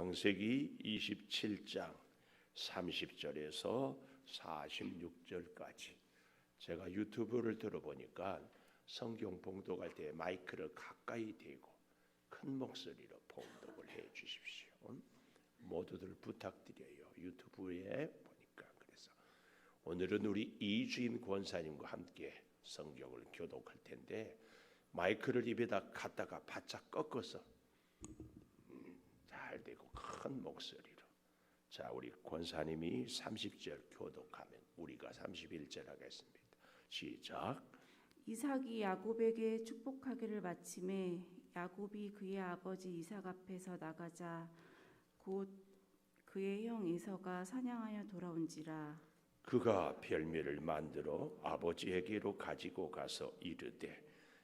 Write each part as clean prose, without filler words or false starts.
창세기 27장 30절에서 46절까지 제가 유튜브를 들어보니까 성경 봉독할 때 마이크를 가까이 대고 큰 목소리로 봉독을 해 주십시오. 모두들 부탁드려요. 유튜브에 보니까. 그래서 오늘은 우리 이주임 권사님과 함께 성경을 교독할 텐데 마이크를 입에다 갖다가 바짝 꺾어서 잘 되고 큰 목소리로. 자, 우리 권사님이 30절 교독하면 우리가 31절 하겠습니다. 시작. 이삭이 야곱에게 축복하기를 마침에 야곱이 그의 아버지 이삭 앞에서 나가자 곧 그의 형 에서가 사냥하여 돌아온지라. 그가 별미를 만들어 아버지에게로 가지고 가서 이르되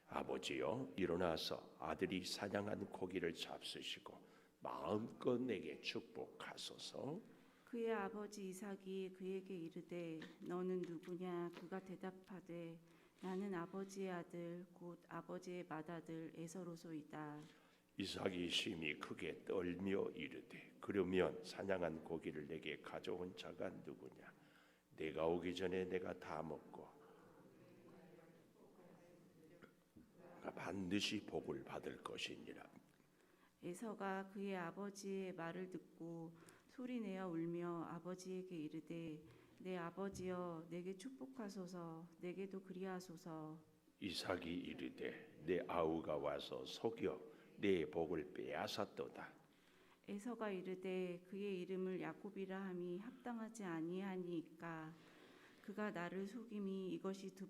아버지여 일어나서 아들이 사냥한 고기를 잡수시고 마음껏 내게 축복하소서. 그의 아버지 이삭이 그에게 이르되 너는 누구냐? 그가 대답하되 나는 아버지의 아들 곧 아버지의 맏아들 에서로소이다. 이삭이 심히 크게 떨며 이르되 그러면 사냥한 고기를 내게 가져온 자가 누구냐? 내가 오기 전에 내가 다 먹고 반드시 복을 받을 것이니라. 에서가 그의 아버지의 말을 듣고 소리내어 울며 아버지에게 이르되 내 아버지여 내게 축복하소서. 내게도 그리하소서. 이삭이 이르되 내 아우가 와서 속여 내 복을 빼앗았도다. 에서가 이르되 그의 이름을 야곱이라 함이 합당하지 아니하니까 그가 나를 속임이 이것이 두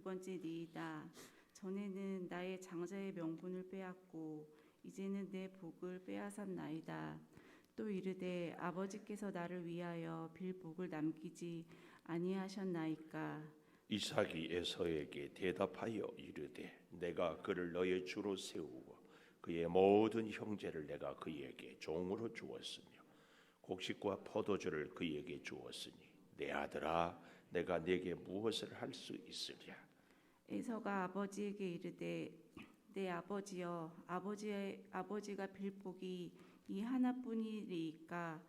번째니이다. 전에는 나의 장자의 명분을 빼앗고 이제는 내 복을 빼앗았나이다. 또 이르되 아버지께서 나를 위하여 빌 복을 남기지 아니하셨나이까. 이삭이 에서에게 대답하여 이르되 내가 그를 너의 주로 세우고 그의 모든 형제를 내가 그에게 종으로 주었으며 곡식과 포도주를 그에게 주었으니 내 아들아 내가 네게 무엇을 할 수 있으랴. 에서가 아버지에게 이르되 내 아버지여 아버지가 빌 복이 이 하나뿐이리이까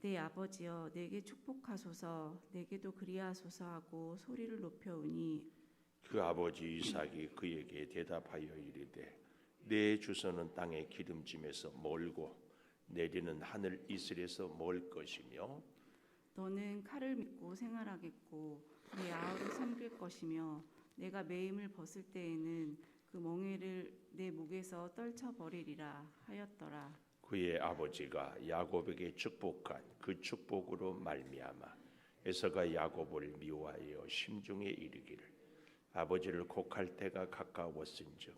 내 아버지여 내게 축복하소서. 내게도 그리하소서 하고 소리를 높여오니 그 아버지 이삭이 그에게 대답하여 이르되 내 주소는 땅의 기름짐에서 멀고 내리는 하늘 이슬에서 멀 것이며 너는 칼을 믿고 생활하겠고 내 아우를 섬길 것이며 내가 매임을 벗을 때에는 그 멍에를 내 목에서 떨쳐버리리라 하였더라. 그의 아버지가 야곱에게 축복한 그 축복으로 말미암아 에서가 야곱을 미워하여 심중에 이르기를 아버지를 곡할 때가 가까웠은즉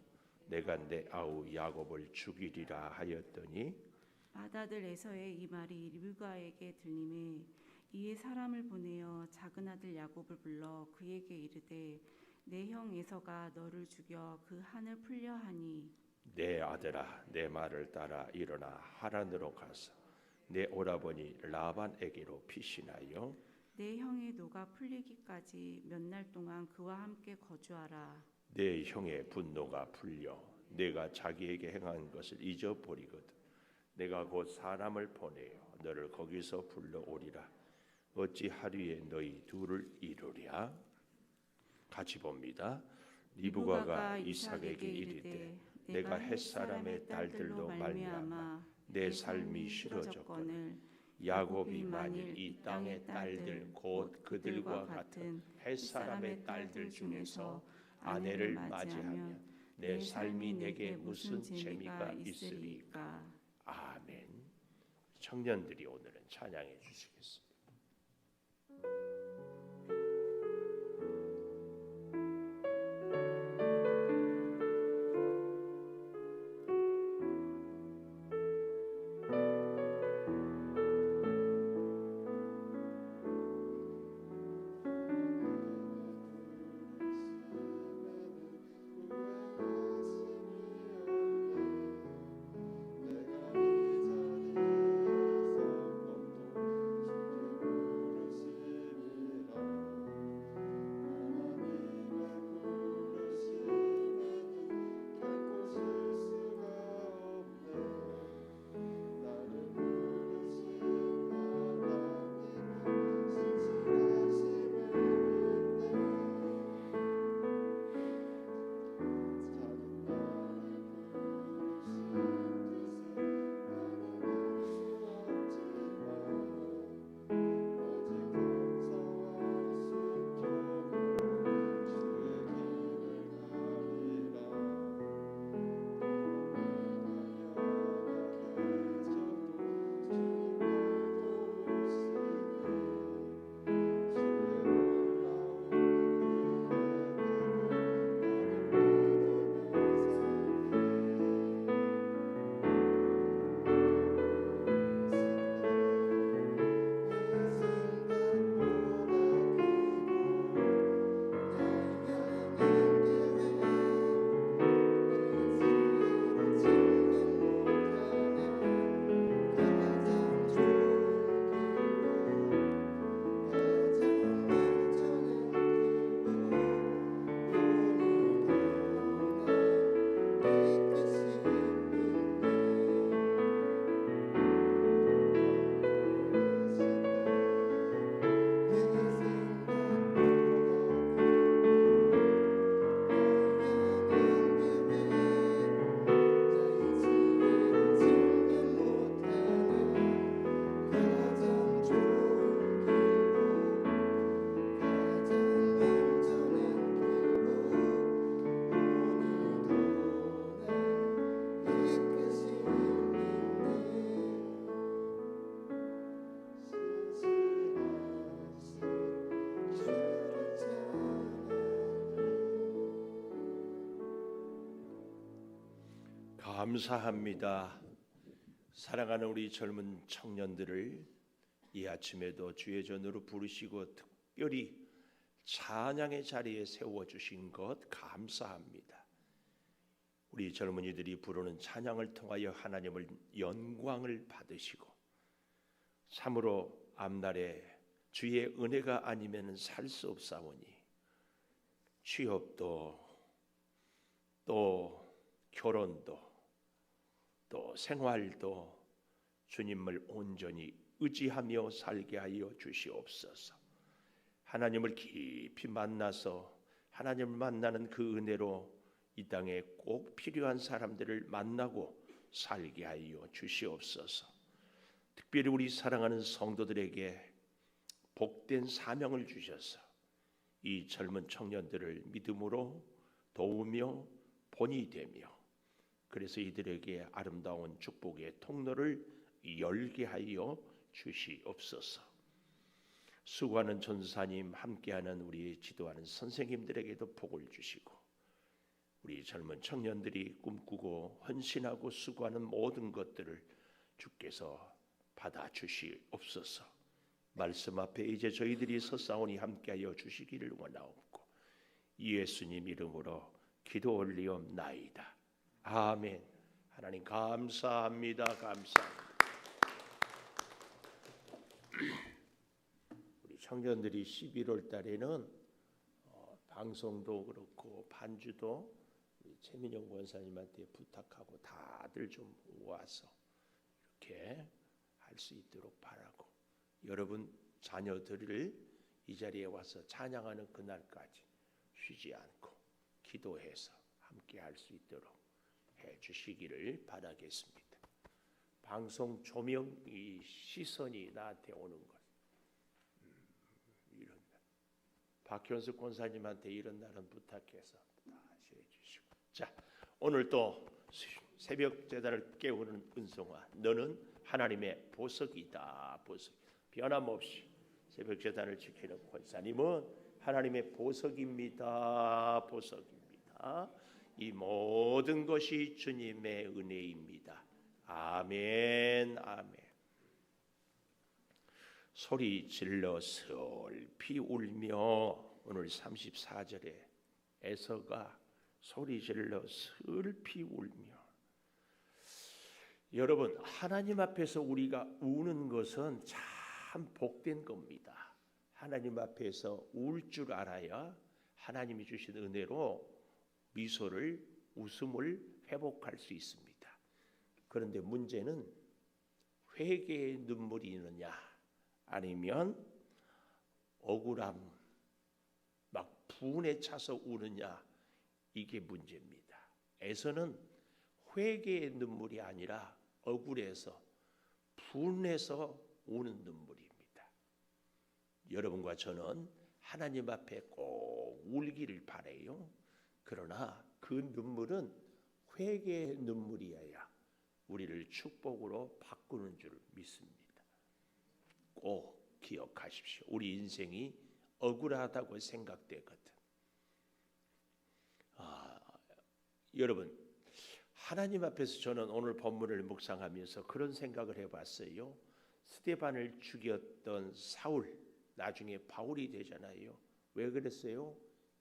내가 내 아우 야곱을 죽이리라 하였더니 맏아들 에서의 이 말이 리브가에게 들림에 이에 사람을 보내어 작은 아들 야곱을 불러 그에게 이르되 내 형 에서가 너를 죽여 그 한을 풀려 하니 내 아들아 내 말을 따라 일어나 하란으로 가서 내 오라버니 라반에게로 피신하여 내 형의 노가 풀리기까지 몇 날 동안 그와 함께 거주하라. 내 형의 분노가 풀려 내가 자기에게 행한 것을 잊어버리거든 내가 곧 사람을 보내어 너를 거기서 불러오리라. 어찌 하루에 너희 둘을 이루랴. 같이 봅니다. 리브가가 이삭에게 이르되 내가 햇사람의 딸들로 말미암아 내 삶이 싫어졌거늘 야곱이 만일 이 땅의 딸들 곧 그들과 같은 햇사람의 딸들 중에서 아내를 맞이하면 내 삶이 내게 무슨 재미가 있으리까. 아멘. 청년들이 오늘은 찬양해 주시겠습니다. 감사합니다. 사랑하는 우리 젊은 청년들을 이 아침에도 주의 전으로 부르시고 특별히 찬양의 자리에 세워주신 것 감사합니다. 우리 젊은이들이 부르는 찬양을 통하여 하나님을 영광을 받으시고 참으로 앞날에 주의 은혜가 아니면 살 수 없사오니 취업도 또 결혼도 또 생활도 주님을 온전히 의지하며 살게 하여 주시옵소서. 하나님을 깊이 만나서 하나님을 만나는 그 은혜로 이 땅에 꼭 필요한 사람들을 만나고 살게 하여 주시옵소서. 특별히 우리 사랑하는 성도들에게 복된 사명을 주셔서 이 젊은 청년들을 믿음으로 도우며 본이 되며 그래서 이들에게 아름다운 축복의 통로를 열게 하여 주시옵소서. 수고하는 전사님, 함께하는 우리 지도하는 선생님들에게도 복을 주시고 우리 젊은 청년들이 꿈꾸고 헌신하고 수고하는 모든 것들을 주께서 받아 주시옵소서. 말씀 앞에 이제 저희들이 서싸우니 함께하여 주시기를 원하옵고 예수님 이름으로 기도 올리옵나이다. 아멘. 하나님 감사합니다. 감사합니다. 우리 청년들이 11월 달에는 방송도 그렇고 반주도 우리 최민영 권사님한테 부탁하고 다들 좀 와서 이렇게 할 수 있도록 바라고 여러분 자녀들을 이 자리에 와서 찬양하는 그날까지 쉬지 않고 기도해서 함께 할 수 있도록 해 주시기를 바라겠습니다. 방송 조명 이 시선이 나한테 오는 것 이런 박현숙 권사님한테 이런 날은 부탁해서 다시 해주시고 자 오늘 또 새벽 제단을 깨우는 은송아 너는 하나님의 보석이다. 보석 변함없이 새벽 제단을 지키는 권사님은 하나님의 보석입니다. 보석입니다. 이 모든 것이 주님의 은혜입니다. 아멘. 아멘. 소리 질러 슬피 울며 오늘 34절에 에서가 소리 질러 슬피 울며 여러분 하나님 앞에서 우리가 우는 것은 참 복된 겁니다. 하나님 앞에서 울 줄 알아야 하나님이 주신 은혜로 미소를 웃음을 회복할 수 있습니다. 그런데 문제는 회개의 눈물이 있느냐 아니면 억울함 막 분에 차서 우느냐 이게 문제입니다. 에서는 회개의 눈물이 아니라 억울해서 분해서 우는 눈물입니다. 여러분과 저는 하나님 앞에 꼭 울기를 바라요. 그러나 그 눈물은 회개의 눈물이어야 우리를 축복으로 바꾸는 줄 믿습니다. 꼭 기억하십시오. 우리 인생이 억울하다고 생각되거든. 여러분 하나님 앞에서 저는 오늘 본문을 묵상하면서 그런 생각을 해봤어요. 스데반을 죽였던 사울 나중에 바울이 되잖아요. 왜 그랬어요?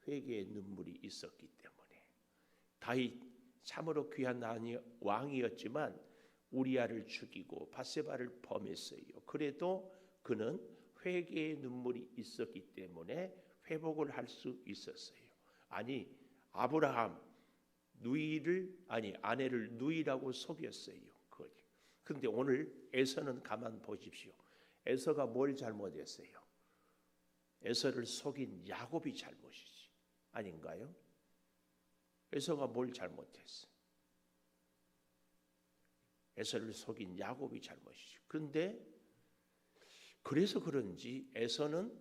회개의 눈물이 있었기 때문에. 다윗 참으로 귀한 왕이었지만 우리아를 죽이고 밧세바를 범했어요. 그래도 그는 회개의 눈물이 있었기 때문에 회복을 할 수 있었어요. 아니 아브라함 아내를 누이라고 속였어요. 그런데 오늘 에서는 가만 보십시오. 에서가 뭘 잘못했어요? 에서를 속인 야곱이 잘못이지 아닌가요? 에서가 뭘 잘못했어? 에서를 속인 야곱이 잘못이지. 그런데 그래서 그런지 에서는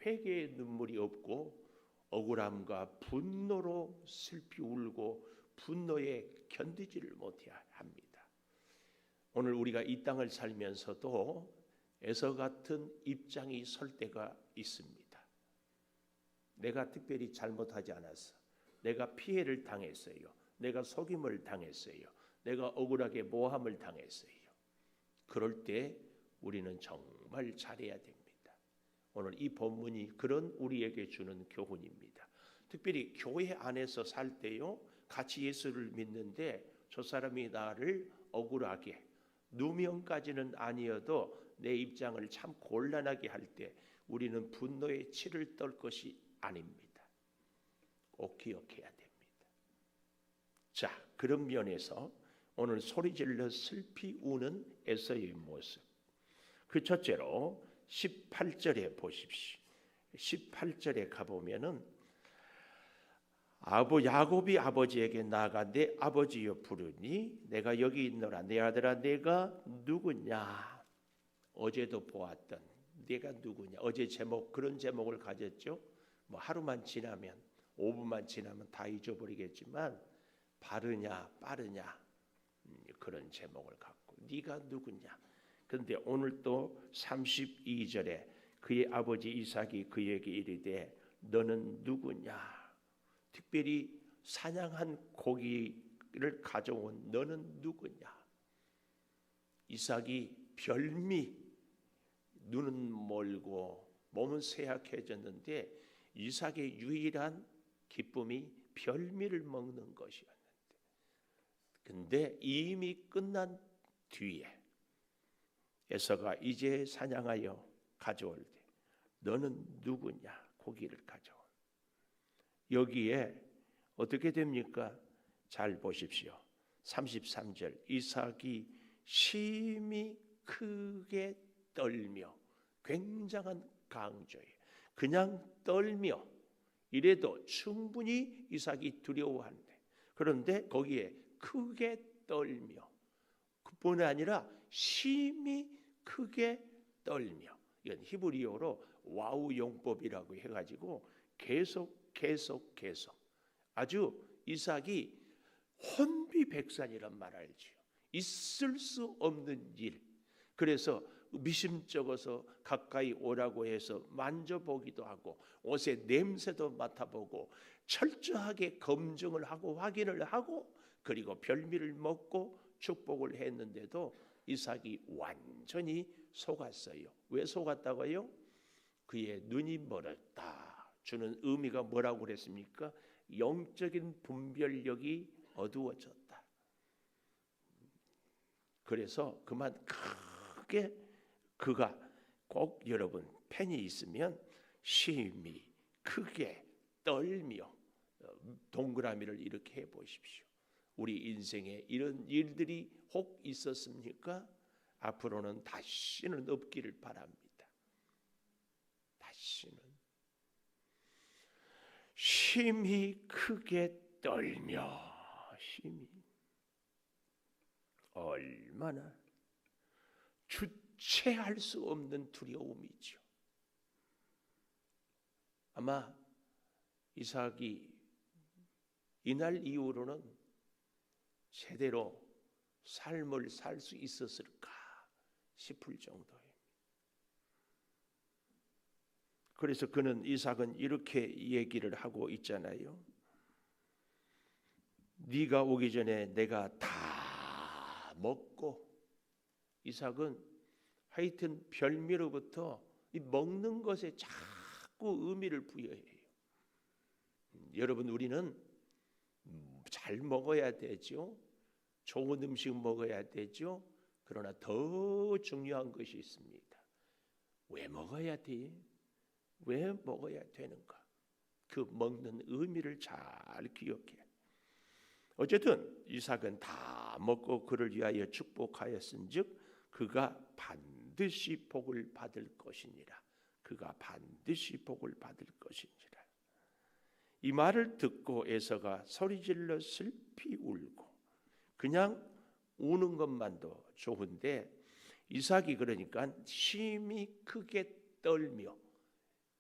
회개의 눈물이 없고 억울함과 분노로 슬피 울고 분노에 견디지를 못해 합니다. 오늘 우리가 이 땅을 살면서도 에서 같은 입장이 설 때가 있습니다. 내가 특별히 잘못하지 않았어. 내가 피해를 당했어요. 내가 속임을 당했어요. 내가 억울하게 모함을 당했어요. 그럴 때 우리는 정말 잘해야 됩니다. 오늘 이 본문이 그런 우리에게 주는 교훈입니다. 특별히 교회 안에서 살 때요, 같이 예수를 믿는데 저 사람이 나를 억울하게, 누명까지는 아니어도 내 입장을 참 곤란하게 할 때 우리는 분노의 치를 떨 것이 아닙니다. 꼭 기억해야 됩니다. 자, 그런 면에서 오늘 소리질러 슬피 우는 에서의 모습, 그 첫째로 18절에 보십시오. 18절에 가보면은 야곱이 아버지에게 나아가 내 아버지여 부르니 내가 여기 있노라. 내 아들아 내가 누구냐. 어제도 보았던 내가 누구냐. 어제 제목, 그런 제목을 가졌죠. 뭐 하루만 지나면, 5분만 지나면 다 잊어버리겠지만 바르냐 빠르냐, 그런 제목을 갖고 네가 누구냐. 그런데 오늘 또 32절에 그의 아버지 이삭이 그에게 이르되 너는 누구냐. 특별히 사냥한 고기를 가져온 너는 누구냐. 이삭이 별미, 눈은 멀고 몸은 쇠약해졌는데 이삭의 유일한 기쁨이 별미를 먹는 것이었는데, 근데 이미 끝난 뒤에 에서가 이제 사냥하여 가져올 때 너는 누구냐. 고기를 가져온. 여기에 어떻게 됩니까? 잘 보십시오. 33절 이삭이 심히 크게 떨며, 굉장한 강조예요. 그냥 떨며 이래도 충분히 이삭이 두려워하는데, 그런데 거기에 크게 떨며, 그뿐 아니라 심히 크게 떨며, 이건 히브리어로 와우 용법이라고 해가지고 계속 아주 이삭이 혼비백산이란 말 알지요. 있을 수 없는 일. 그래서 미심쩍어서 가까이 오라고 해서 만져보기도 하고 옷의 냄새도 맡아보고 철저하게 검증을 하고 확인을 하고 그리고 별미를 먹고 축복을 했는데도 이삭이 완전히 속았어요. 왜 속았다고요? 그의 눈이 멀었다 주는 의미가 뭐라고 그랬습니까? 영적인 분별력이 어두워졌다. 그래서 그만 크게, 그가 꼭 여러분 펜이 있으면 심히 크게 떨며, 동그라미를 이렇게 해보십시오. 우리 인생에 이런 일들이 혹 있었습니까? 앞으로는 다시는 없기를 바랍니다. 다시는. 심히 크게 떨며, 심히, 얼마나 주체할 수 없는 두려움이죠. 아마 이삭이 이날 이후로는 제대로 삶을 살 수 있었을까 싶을 정도예요. 그래서 이삭은 이렇게 얘기를 하고 있잖아요. 네가 오기 전에 내가 다 먹고, 이삭은 하여튼 별미로부터 이 먹는 것에 자꾸 의미를 부여해요. 여러분, 우리는 잘 먹어야 되죠. 좋은 음식 먹어야 되죠. 그러나 더 중요한 것이 있습니다. 왜 먹어야 돼? 왜 먹어야 되는가? 그 먹는 의미를 잘 기억해. 어쨌든 이삭은 다 먹고 그를 위하여 축복하였은즉 그가 반드시 복을 받을 것이니라. 그가 반드시 복을 받을 것이니라. 이 말을 듣고 에서가 소리질러 슬피 울고, 그냥 우는 것만도 좋은데 이삭이 그러니까 심히 크게 떨며,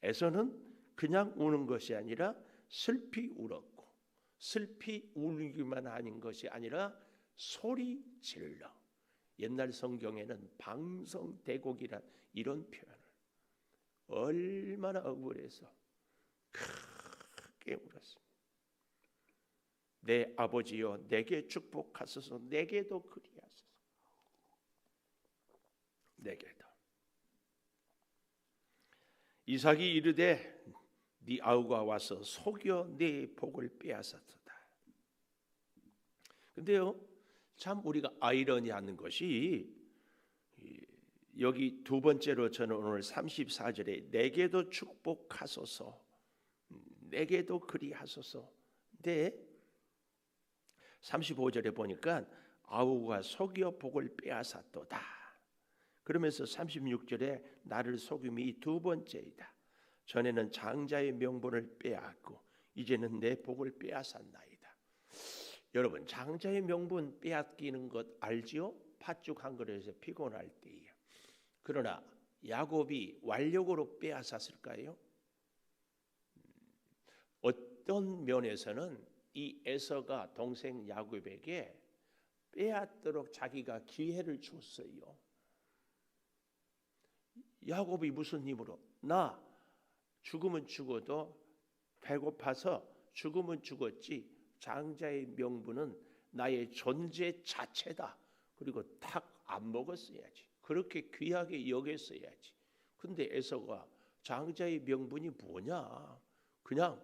에서는 그냥 우는 것이 아니라 슬피 울었고, 슬피 울기만 하는 것이 아니라 소리 질러, 옛날 성경에는 방성대곡이란 이런 표현을, 얼마나 억울해서 크게 울었습니다. 내 아버지여 내게 축복하소서. 내게도 그리하소서. 내게도. 이삭이 이르되 네 아우가 와서 속여 네 복을 빼앗았도다. 근데요, 참 우리가 아이러니한 것이 여기 두 번째로 저는 오늘 34절에 내게도 축복하소서, 내게도 그리하소서. 근데 35절에 보니까 아우가 속여 복을 빼앗았도다. 그러면서 36절에 나를 속임이 두 번째이다. 전에는 장자의 명분을 빼앗고 이제는 내 복을 빼앗았나이다. 여러분, 장자의 명분 빼앗기는 것 알지요? 팥죽 한 그릇에서 피곤할 때예요. 그러나 야곱이 완력으로 빼앗았을까요? 어떤 면에서는 이 에서가 동생 야곱에게 빼앗도록 자기가 기회를 줬어요. 야곱이 무슨 힘으로? 나 죽으면 죽어도 배고파서 죽으면 죽었지 장자의 명분은 나의 존재 자체다. 그리고 탁 안 먹었어야지. 그렇게 귀하게 여겼어야지. 근데 에서가 장자의 명분이 뭐냐? 그냥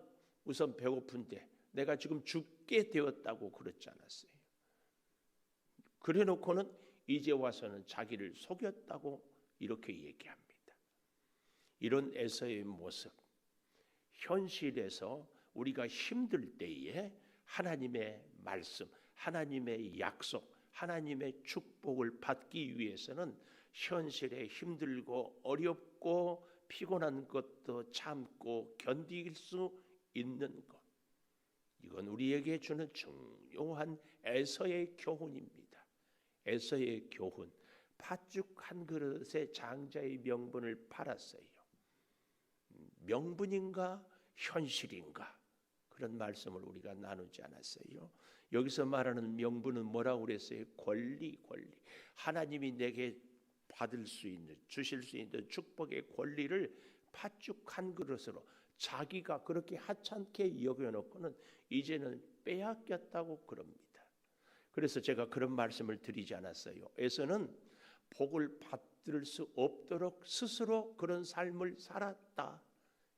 우선 배고픈데 내가 지금 죽게 되었다고 그렇지 않았어요. 그래 놓고는 이제 와서는 자기를 속였다고 이렇게 얘기합니다. 이런 에서의 모습, 현실에서 우리가 힘들 때에 하나님의 말씀, 하나님의 약속, 하나님의 축복을 받기 위해서는 현실에 힘들고 어렵고 피곤한 것도 참고 견딜 수 있는 것, 이건 우리에게 주는 중요한 에서의 교훈입니다. 에서의 교훈. 팥죽 한 그릇에 장자의 명분을 팔았어요. 명분인가 현실인가, 그런 말씀을 우리가 나누지 않았어요. 여기서 말하는 명분은 뭐라고 그랬어요? 권리. 하나님이 내게 받을 수 있는, 주실 수 있는 축복의 권리를 팥죽 한 그릇으로 자기가 그렇게 하찮게 여겨놓고는 이제는 빼앗겼다고 그럽니다. 그래서 제가 그런 말씀을 드리지 않았어요. 에서는 복을 받을 수 없도록 스스로 그런 삶을 살았다.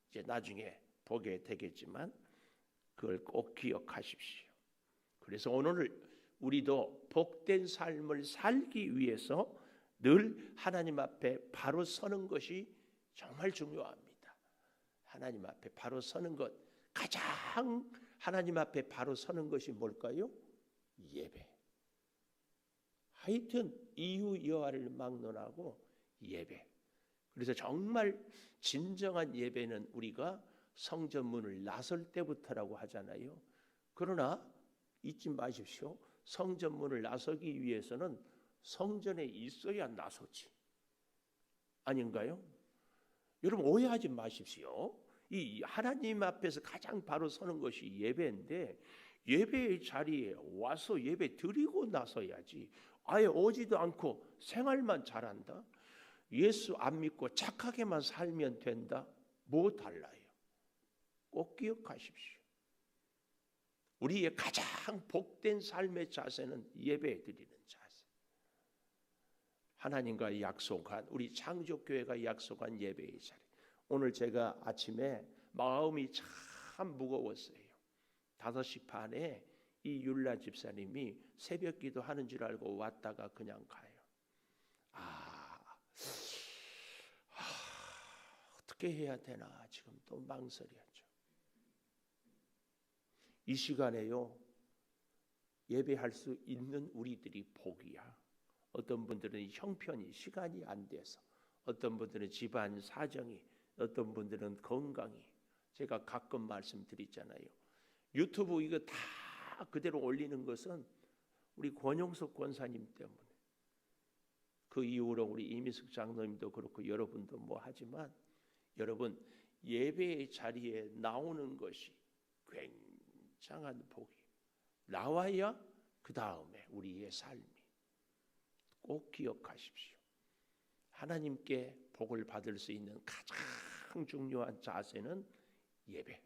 이제 나중에 보게 되겠지만 그걸 꼭 기억하십시오. 그래서 오늘 우리도 복된 삶을 살기 위해서 늘 하나님 앞에 바로 서는 것이 정말 중요합니다. 하나님 앞에 바로 서는 것, 가장 하나님 앞에 바로 서는 것이 뭘까요? 예배. 하여튼 이후 여하를 막론하고 예배. 그래서 정말 진정한 예배는 우리가 성전문을 나설 때부터라고 하잖아요. 그러나 잊지 마십시오. 성전문을 나서기 위해서는 성전에 있어야 나서지. 아닌가요? 여러분 오해하지 마십시오. 이 하나님 앞에서 가장 바로 서는 것이 예배인데 예배의 자리에 와서 예배 드리고 나서야지. 아예 오지도 않고 생활만 잘한다. 예수 안 믿고 착하게만 살면 된다. 뭐 달라요? 꼭 기억하십시오. 우리의 가장 복된 삶의 자세는 예배 드리는 자세. 하나님과 약속한, 우리 창조교회가 약속한 예배의 자리. 오늘 제가 아침에 마음이 참 무거웠어요. 5시 반에 이 율라 집사님이 새벽 기도 하는 줄 알고 왔다가 그냥 가요. 어떻게 해야 되나 지금 또 망설여져. 이 시간에요, 예배할 수 있는 우리들이 복이야. 어떤 분들은 형편이, 시간이 안 돼서, 어떤 분들은 집안 사정이, 어떤 분들은 건강이. 제가 가끔 말씀드리잖아요. 유튜브 이거 다 그대로 올리는 것은 우리 권영석 권사님 때문에. 그 이후로 우리 이미숙 장로님도 그렇고 여러분도 뭐 하지만 여러분 예배의 자리에 나오는 것이 굉장한 복이. 나와야 그 다음에 우리의 삶이. 꼭 기억하십시오. 하나님께 복을 받을 수 있는 가장 중요한 자세는 예배.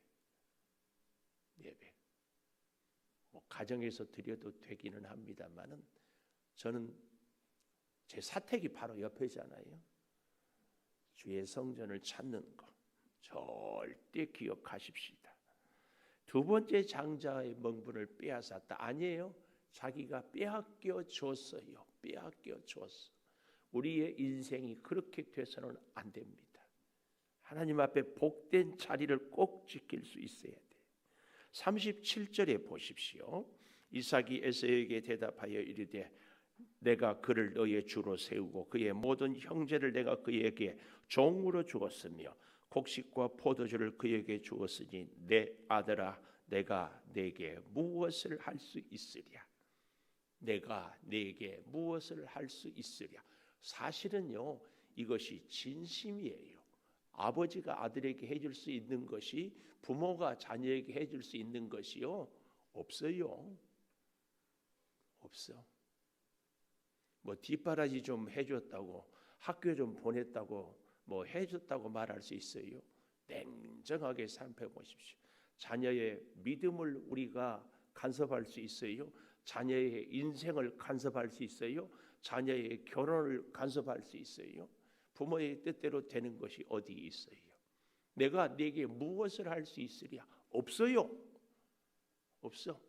뭐 가정에서 드려도 되기는 합니다만은 저는 제 사택이 바로 옆에잖아요. 주의 성전을 찾는 것 절대 기억하십시다. 두 번째 장자의 명분을 빼앗았다. 아니에요. 자기가 빼앗겨 줬어요. 빼앗겨 줬어. 우리의 인생이 그렇게 돼서는 안 됩니다. 하나님 앞에 복된 자리를 꼭 지킬 수 있어야 돼요. 37절에 보십시오. 이삭이 에서에게 대답하여 이르되 내가 그를 너의 주로 세우고 그의 모든 형제를 내가 그에게 종으로 주었으며 곡식과 포도주를 그에게 주었으니 내 아들아 내가 네게 무엇을 할 수 있으랴. 내가 네게 무엇을 할 수 있으랴. 사실은요 이것이 진심이에요. 아버지가 아들에게 해줄 수 있는 것이 부모가 자녀에게 해줄 수 있는 것이요 없어요. 없어. 뭐 뒷바라지 좀 해줬다고 학교 좀 보냈다고 뭐 해줬다고 말할 수 있어요. 냉정하게 살펴보십시오. 자녀의 믿음을 우리가 간섭할 수 있어요. 자녀의 인생을 간섭할 수 있어요. 자녀의 결혼을 간섭할 수 있어요. 부모의 뜻대로 되는 것이 어디 있어요? 내가 네게 무엇을 할 수 있으랴? 없어요. 없어.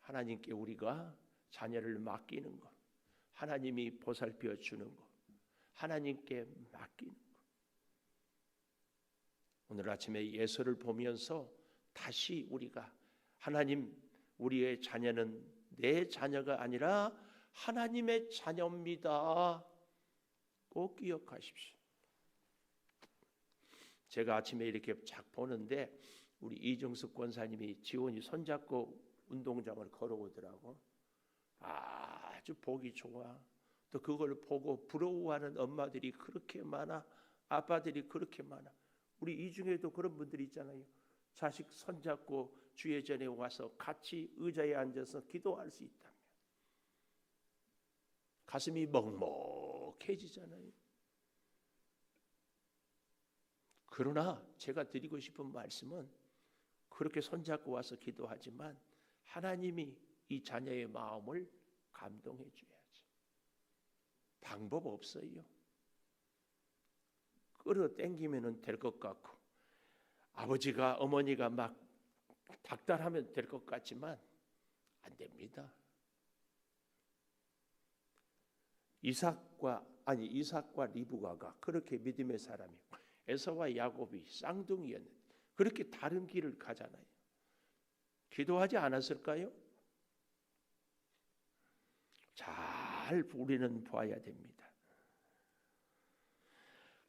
하나님께 우리가 자녀를 맡기는 것, 하나님이 보살펴 주는 것, 하나님께 맡기는 것. 오늘 아침에 예서를 보면서 다시 우리가 하나님, 우리의 자녀는 내 자녀가 아니라 하나님의 자녀입니다. 꼭 기억하십시오. 제가 아침에 이렇게 쫙 보는데 우리 이정숙 권사님이 지원이 손잡고 운동장을 걸어오더라고. 아주 보기 좋아. 또 그걸 보고 부러워하는 엄마들이 그렇게 많아. 아빠들이 그렇게 많아. 우리 이 중에도 그런 분들이 있잖아요. 자식 손잡고 주의 전에 와서 같이 의자에 앉아서 기도할 수 있다면 가슴이 먹먹해지잖아요. 그러나 제가 드리고 싶은 말씀은 그렇게 손잡고 와서 기도하지만 하나님이 이 자녀의 마음을 감동해 줘야지. 방법 없어요. 끌어당기면 될 것 같고 아버지가 어머니가 막 닥달하면 될 것 같지만 안 됩니다. 이삭과 리브가가 그렇게 믿음의 사람이고 에서와 야곱이 쌍둥이였는데 그렇게 다른 길을 가잖아요. 기도하지 않았을까요? 잘 우리는 봐야 됩니다.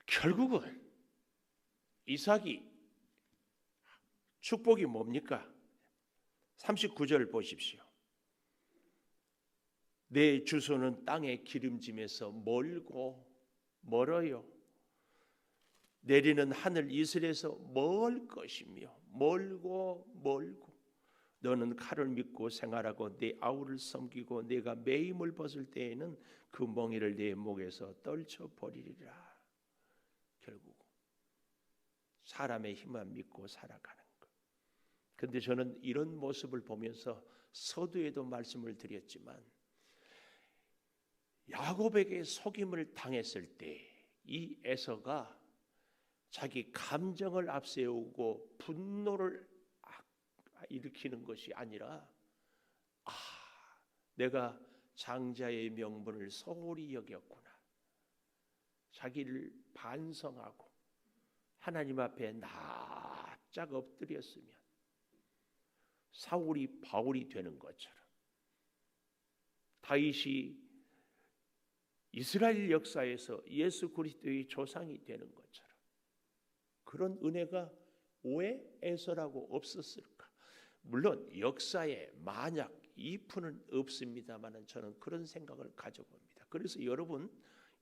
결국은 이삭이 축복이 뭡니까? 39절 보십시오. 내 주소는 땅의 기름짐에서 멀어요. 내리는 하늘 이슬에서 멀 것이며 멀고 너는 칼을 믿고 생활하고 내 아우를 섬기고 내가 매임을 벗을 때에는 그 멍에를 내 목에서 떨쳐버리리라. 결국 사람의 힘만 믿고 살아가는 것. 그런데 저는 이런 모습을 보면서 서두에도 말씀을 드렸지만 야곱에게 속임을 당했을 때 이 에서가 자기 감정을 앞세우고 분노를 일으키는 것이 아니라 내가 장자의 명분을 소홀히 여겼구나. 자기를 반성하고 하나님 앞에 납작 엎드렸으면 사울이 바울이 되는 것처럼 다윗이 이스라엘 역사에서 예수 그리스도의 조상이 되는 것처럼 그런 은혜가 왜 에서라고 없었을까? 물론 역사에 만약 if는 없습니다만 저는 그런 생각을 가져봅니다. 그래서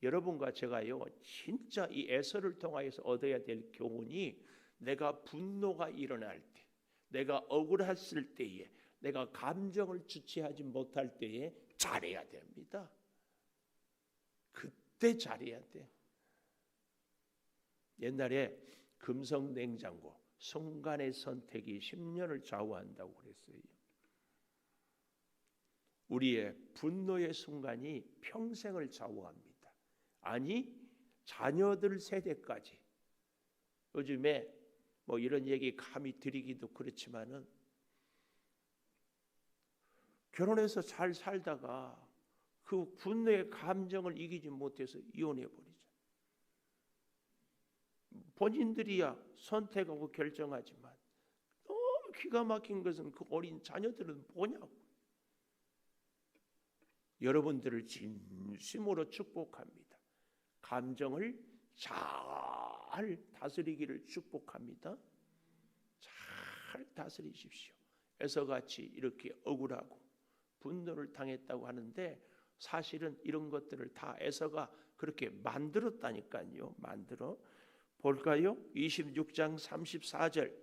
여러분과 제가요 진짜 이 에서를 통하여서 얻어야 될 교훈이 내가 분노가 일어날 때, 내가 억울했을 때에, 내가 감정을 주체하지 못할 때에 잘해야 됩니다. 그때 잘해야 돼. 옛날에 금속 냉장고 순간의 선택이 10년을 좌우한다고 그랬어요. 우리의 분노의 순간이 평생을 좌우합니다. 아니, 자녀들 세대까지. 요즘에 뭐 이런 얘기 감히 드리기도 그렇지만은 결혼해서 잘 살다가 그 분노의 감정을 이기지 못해서 이혼해 버리죠. 본인들이야 선택하고 결정하지만 너무 기가 막힌 것은 그 어린 자녀들은 뭐냐고. 여러분들을 진심으로 축복합니다. 감정을 잘 다스리기를 축복합니다. 잘 다스리십시오. 에서같이 이렇게 억울하고 분노를 당했다고 하는데 사실은 이런 것들을 다 에서가 그렇게 만들었다니까요. 만들어 볼까요? 26장 34절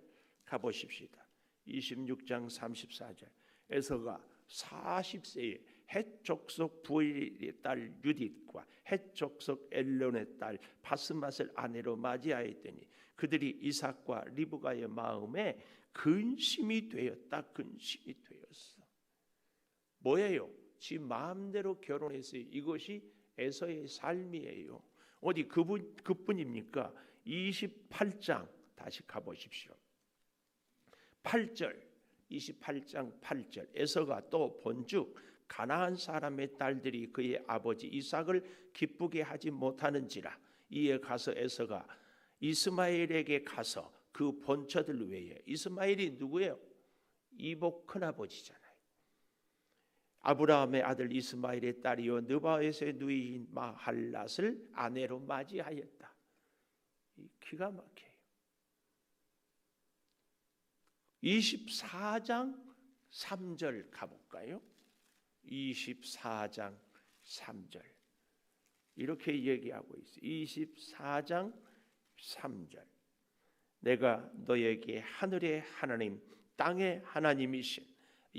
가보십시다. 26장 34절. 에서가 40세에 헷 족속 부엘의 딸 유딧과 헷 족속 엘론의 딸 바스맛을 아내로 맞이하였더니 그들이 이삭과 리브가의 마음에 근심이 되었다. 근심이 되었어. 뭐예요? 지 마음대로 결혼했어요. 이것이 에서의 삶이에요. 어디 그뿐입니까? 28장 다시 가보십시오. 8절 28장 8절. 에서가 또 본즉 가나안 사람의 딸들이 그의 아버지 이삭을 기쁘게 하지 못하는지라. 이에 가서 에서가 이스마엘에게 가서 그 본처들 외에, 이스마엘이 누구예요? 이복 큰아버지잖아요. 아브라함의 아들 이스마엘의 딸이요 느바에서의 누이인 마할랏을 아내로 맞이하였다. 기가 막혀요. 24장 3절 가볼까요? 24장 3절 이렇게 얘기하고 있어요. 24장 3절. 내가 너에게 하늘의 하나님 땅의 하나님이신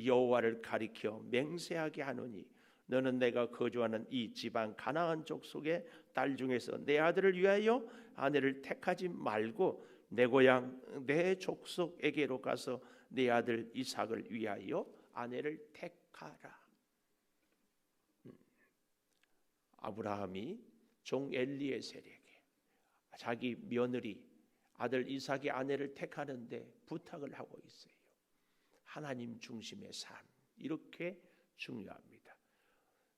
여호와를 가리켜 맹세하게 하노니 너는 내가 거주하는 이 지방 가나안 족속의 딸 중에서 내 아들을 위하여 아내를 택하지 말고 내 고향 내 족속에게로 가서 내 아들 이삭을 위하여 아내를 택하라. 아브라함이 종 엘리에셀에게 자기 며느리 아들 이삭의 아내를 택하는데 부탁을 하고 있어요. 하나님 중심의 삶, 이렇게 중요합니다.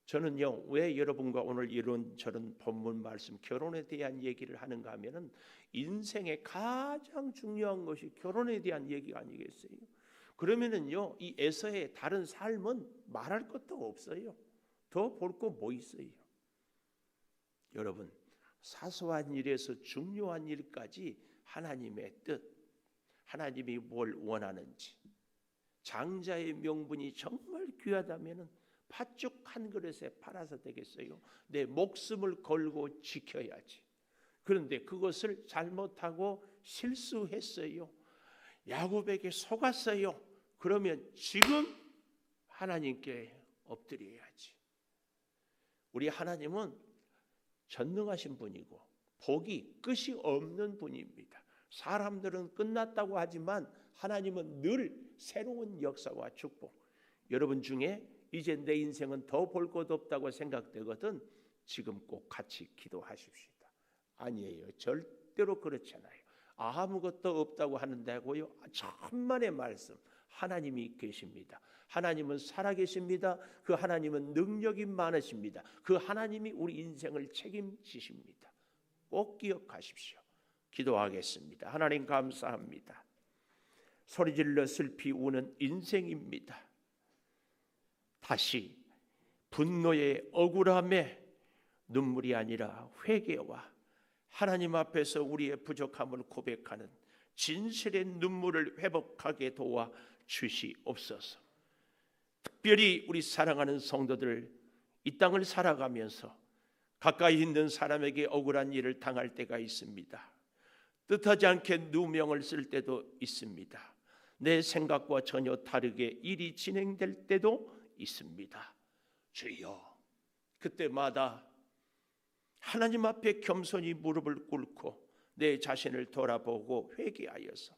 저는요, 왜 여러분과 오늘 이런 저런 본문 말씀 결혼에 대한 얘기를 하는가 하면은 인생의 가장 중요한 것이 결혼에 대한 얘기가 아니겠어요? 그러면은요, 이 에서의 다른 삶은 말할 것도 없어요. 더 볼 거 뭐 있어요? 여러분, 사소한 일에서 중요한 일까지 하나님의 뜻, 하나님이 뭘 원하는지, 장자의 명분이 정말 귀하다면은 팥죽 한 그릇에 팔아서 되겠어요? 내 목숨을 걸고 지켜야지. 그런데 그것을 잘못하고 실수했어요. 야곱에게 속았어요. 그러면 지금 하나님께 엎드려야지. 우리 하나님은 전능하신 분이고 복이 끝이 없는 분입니다. 사람들은 끝났다고 하지만 하나님은 늘 새로운 역사와 축복. 여러분 중에 이제 내 인생은 더 볼 것 없다고 생각되거든 지금 꼭 같이 기도하십시오. 아니에요. 절대로 그렇지 않아요. 아무것도 없다고 하는데고요. 천만의 말씀. 하나님이 계십니다. 하나님은 살아계십니다. 그 하나님은 능력이 많으십니다. 그 하나님이 우리 인생을 책임지십니다. 꼭 기억하십시오. 기도하겠습니다. 하나님 감사합니다. 소리질러 슬피 우는 인생입니다. 다시 분노의 억울함에 눈물이 아니라 회개와 하나님 앞에서 우리의 부족함을 고백하는 진실의 눈물을 회복하게 도와 주시옵소서. 특별히 우리 사랑하는 성도들 이 땅을 살아가면서 가까이 있는 사람에게 억울한 일을 당할 때가 있습니다. 뜻하지 않게 누명을 쓸 때도 있습니다. 내 생각과 전혀 다르게 일이 진행될 때도 있습니다. 주여, 그때마다 하나님 앞에 겸손히 무릎을 꿇고 내 자신을 돌아보고 회개하여서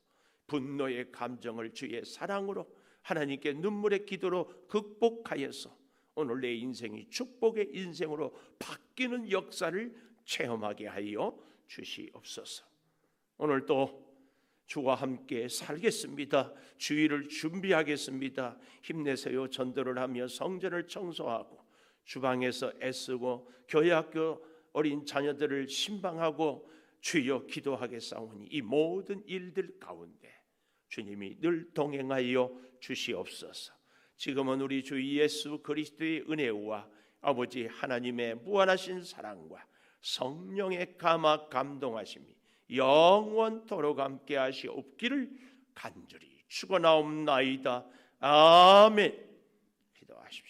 분노의 감정을 주의 사랑으로 하나님께 눈물의 기도로 극복하여서 오늘 내 인생이 축복의 인생으로 바뀌는 역사를 체험하게 하여 주시옵소서. 오늘도 주와 함께 살겠습니다. 주일을 준비하겠습니다. 힘내세요. 전도를 하며 성전을 청소하고 주방에서 애쓰고 교회 학교 어린 자녀들을 신방하고 주여 기도하겠사오니 이 모든 일들 가운데 주님이 늘 동행하여 주시옵소서. 지금은 우리 주 예수 그리스도의 은혜와 아버지 하나님의 무한하신 사랑과 성령의 감화 감동하심이 영원토록 함께 하시옵기를 간절히 축원하옵나이다. 아멘. 기도하십시오.